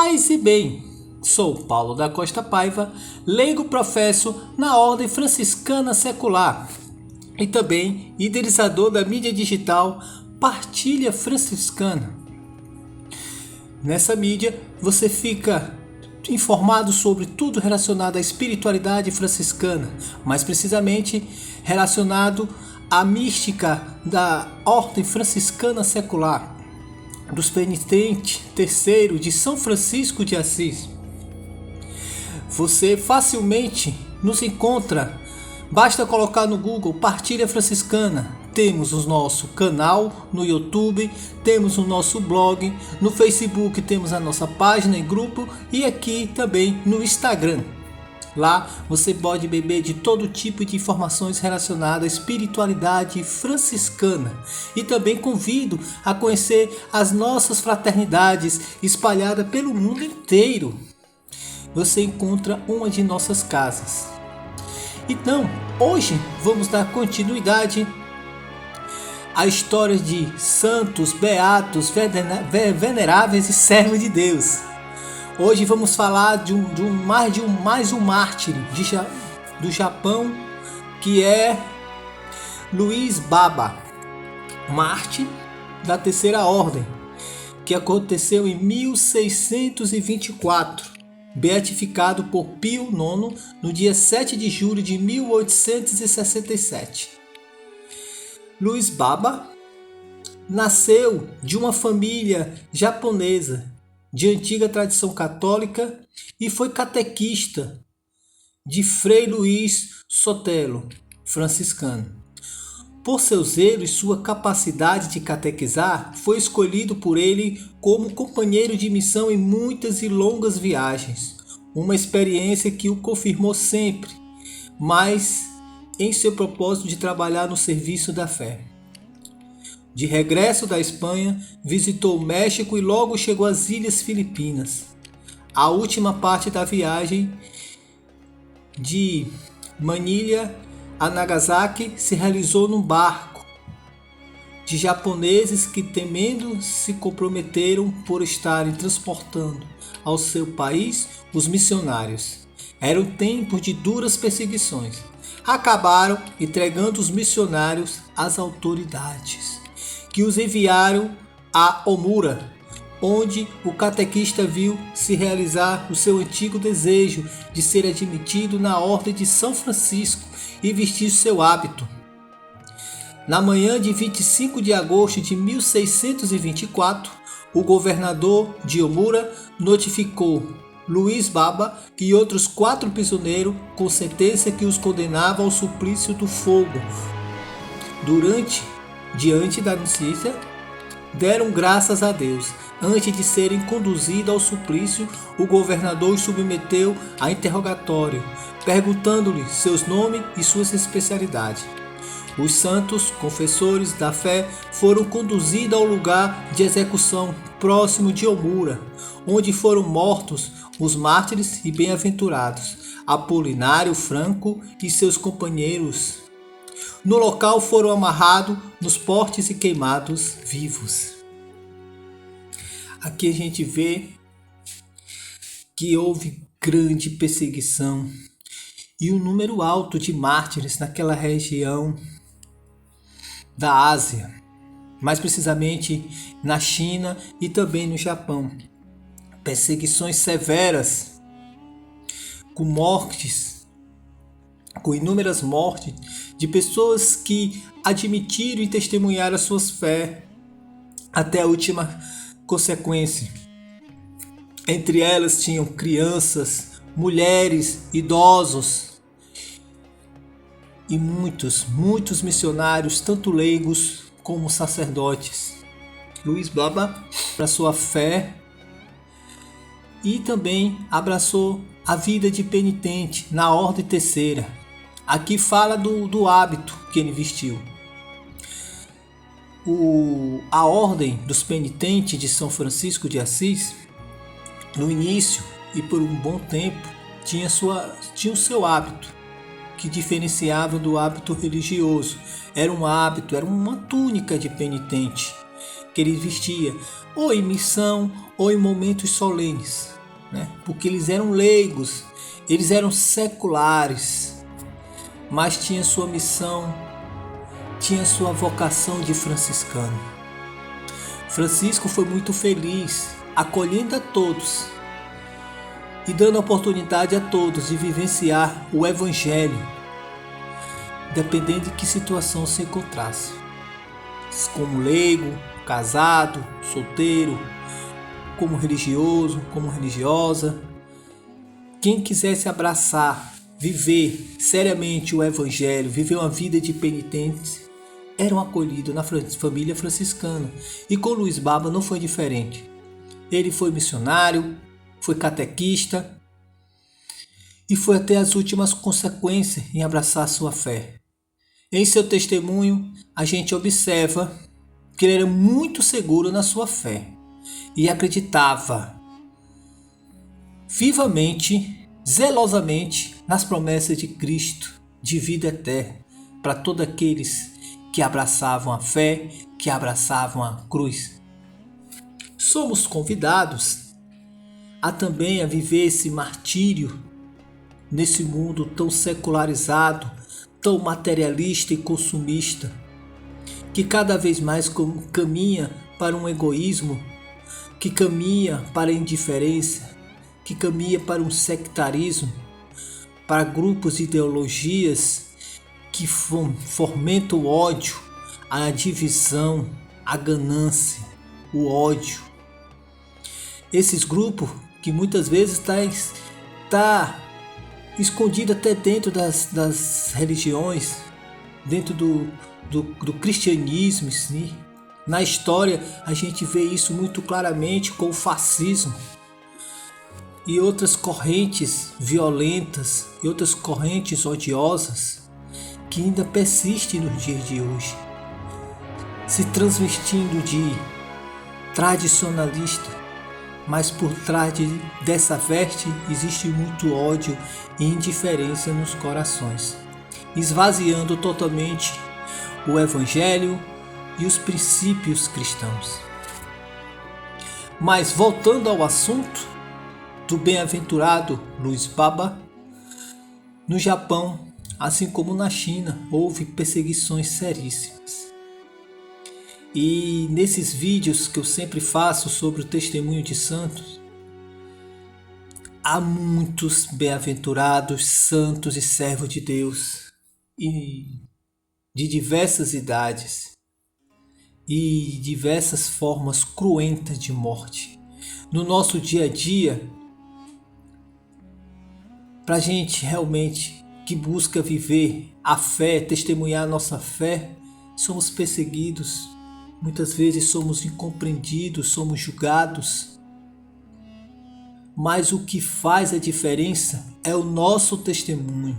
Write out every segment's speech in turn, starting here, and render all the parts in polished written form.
Paz e bem, sou Paulo da Costa Paiva, leigo professo na Ordem Franciscana Secular e também idealizador da mídia digital Partilha Franciscana. Nessa mídia você fica informado sobre tudo relacionado à espiritualidade franciscana, mais precisamente relacionado à mística da Ordem Franciscana Secular, dos penitentes terceiro de São Francisco de Assis. Você facilmente nos encontra, basta colocar no Google Partilha Franciscana. Temos o nosso canal no YouTube, temos o nosso blog, no Facebook temos a nossa página e grupo e aqui também no Instagram. Lá você pode beber de todo tipo de informações relacionadas à espiritualidade franciscana. E também convido a conhecer as nossas fraternidades espalhadas pelo mundo inteiro. Você encontra uma de nossas casas. Então, hoje vamos dar continuidade à história de santos, beatos, veneráveis e servos de Deus. Hoje vamos falar de mais um mártir do Japão, que é Luiz Baba, mártir da Terceira Ordem, que aconteceu em 1624, beatificado por Pio IX no dia 7 de julho de 1867. Luiz Baba nasceu de uma família japonesa de antiga tradição católica e foi catequista de Frei Luís Sotelo, franciscano. Por seu zelo e sua capacidade de catequizar, foi escolhido por ele como companheiro de missão em muitas e longas viagens, uma experiência que o confirmou sempre, mas em seu propósito de trabalhar no serviço da fé. De regresso da Espanha, visitou o México e logo chegou às Ilhas Filipinas. A última parte da viagem de Manilha a Nagasaki se realizou num barco de japoneses que, temendo, se comprometeram por estarem transportando ao seu país os missionários. Eram tempos de duras perseguições. Acabaram entregando os missionários às autoridades, que os enviaram a Omura, onde o catequista viu se realizar o seu antigo desejo de ser admitido na Ordem de São Francisco e vestir seu hábito. Na manhã de 25 de agosto de 1624, o governador de Omura notificou Luiz Baba e outros 4 prisioneiros com sentença que os condenava ao suplício do fogo. Diante da notícia, deram graças a Deus. Antes de serem conduzidos ao suplício, o governador os submeteu a interrogatório, perguntando-lhes seus nomes e suas especialidades. Os santos confessores da fé foram conduzidos ao lugar de execução próximo de Omura, onde foram mortos os mártires e bem-aventurados Apolinário Franco e seus companheiros. No local foram amarrados nos postes e queimados vivos. Aqui a gente vê que houve grande perseguição e um número alto de mártires naquela região da Ásia, mais precisamente na China e também no Japão. Perseguições severas, com inúmeras mortes de pessoas que admitiram e testemunharam as suas fé até a última consequência. Entre elas tinham crianças, mulheres, idosos e muitos missionários, tanto leigos como sacerdotes. Luiz Baba abraçou a fé e também abraçou a vida de penitente na Ordem Terceira. Aqui fala do hábito que ele vestiu. A Ordem dos Penitentes de São Francisco de Assis, no início e por um bom tempo, tinha o seu hábito, que diferenciava do hábito religioso. Era uma túnica de penitente que ele vestia ou em missão ou em momentos solenes. né? Porque eles eram leigos, eles eram seculares, mas tinha sua missão, tinha sua vocação de franciscano. Francisco foi muito feliz, acolhendo a todos e dando oportunidade a todos de vivenciar o Evangelho, dependendo de que situação se encontrasse. Como leigo, casado, solteiro, como religioso, como religiosa. Quem quisesse abraçar, viver seriamente o Evangelho, viver uma vida de penitente, eram acolhidos na família franciscana. E com Luiz Baba não foi diferente. Ele foi missionário, foi catequista e foi até as últimas consequências em abraçar sua fé. Em seu testemunho, a gente observa que ele era muito seguro na sua fé e acreditava vivamente, zelosamente nas promessas de Cristo de vida eterna para todos aqueles que abraçavam a fé, que abraçavam a cruz. Somos convidados a também a viver esse martírio nesse mundo tão secularizado, tão materialista e consumista, que cada vez mais caminha para um egoísmo, que caminha para a indiferença, que caminha para um sectarismo, para grupos de ideologias que fomentam o ódio, a divisão, a ganância, o ódio. Esses grupos que muitas vezes está escondido até dentro das religiões, dentro do cristianismo, sim. Na história a gente vê isso muito claramente com o fascismo e outras correntes violentas e outras correntes odiosas que ainda persistem nos dias de hoje, se transvestindo de tradicionalista, mas por trás dessa veste existe muito ódio e indiferença nos corações, esvaziando totalmente o Evangelho e os princípios cristãos. Mas voltando ao assunto do bem-aventurado Luiz Baba, no Japão, assim como na China, houve perseguições seríssimas. E nesses vídeos que eu sempre faço sobre o testemunho de santos, há muitos bem-aventurados, santos e servos de Deus, e de diversas idades e diversas formas cruentas de morte. No nosso dia a dia, para a gente realmente que busca viver a fé, testemunhar a nossa fé, somos perseguidos, muitas vezes somos incompreendidos, somos julgados. Mas o que faz a diferença é o nosso testemunho.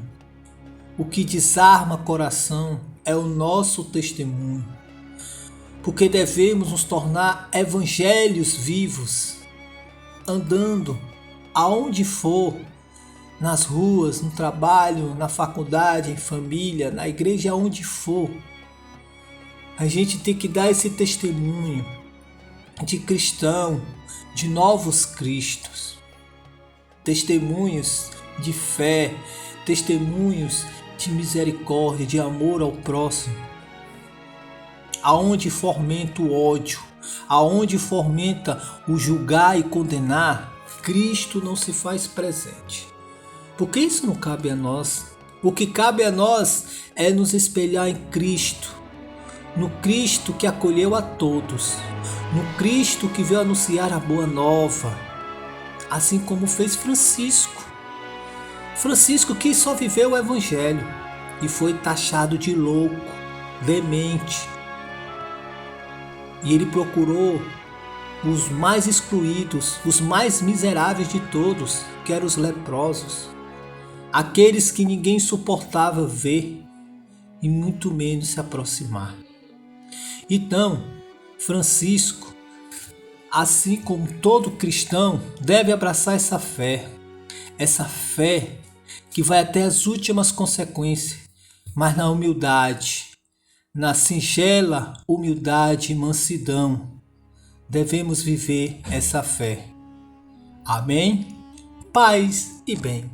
O que desarma coração é o nosso testemunho. Porque devemos nos tornar evangelhos vivos, andando aonde for, nas ruas, no trabalho, na faculdade, em família, na igreja, aonde for. A gente tem que dar esse testemunho de cristão, de novos cristos, testemunhos de fé, testemunhos de misericórdia, de amor ao próximo. Aonde fomenta o ódio, aonde fomenta o julgar e condenar, Cristo não se faz presente. Porque isso não cabe a nós. O que cabe a nós é nos espelhar em Cristo, no Cristo que acolheu a todos, no Cristo que veio anunciar a boa nova, assim como fez Francisco. Francisco que só viveu o Evangelho e foi taxado de louco, demente. E ele procurou os mais excluídos, os mais miseráveis de todos, que eram os leprosos, aqueles que ninguém suportava ver e muito menos se aproximar. Então, Francisco, assim como todo cristão, deve abraçar essa fé que vai até as últimas consequências, mas na humildade, na singela humildade e mansidão, devemos viver essa fé. Amém? paz e bem.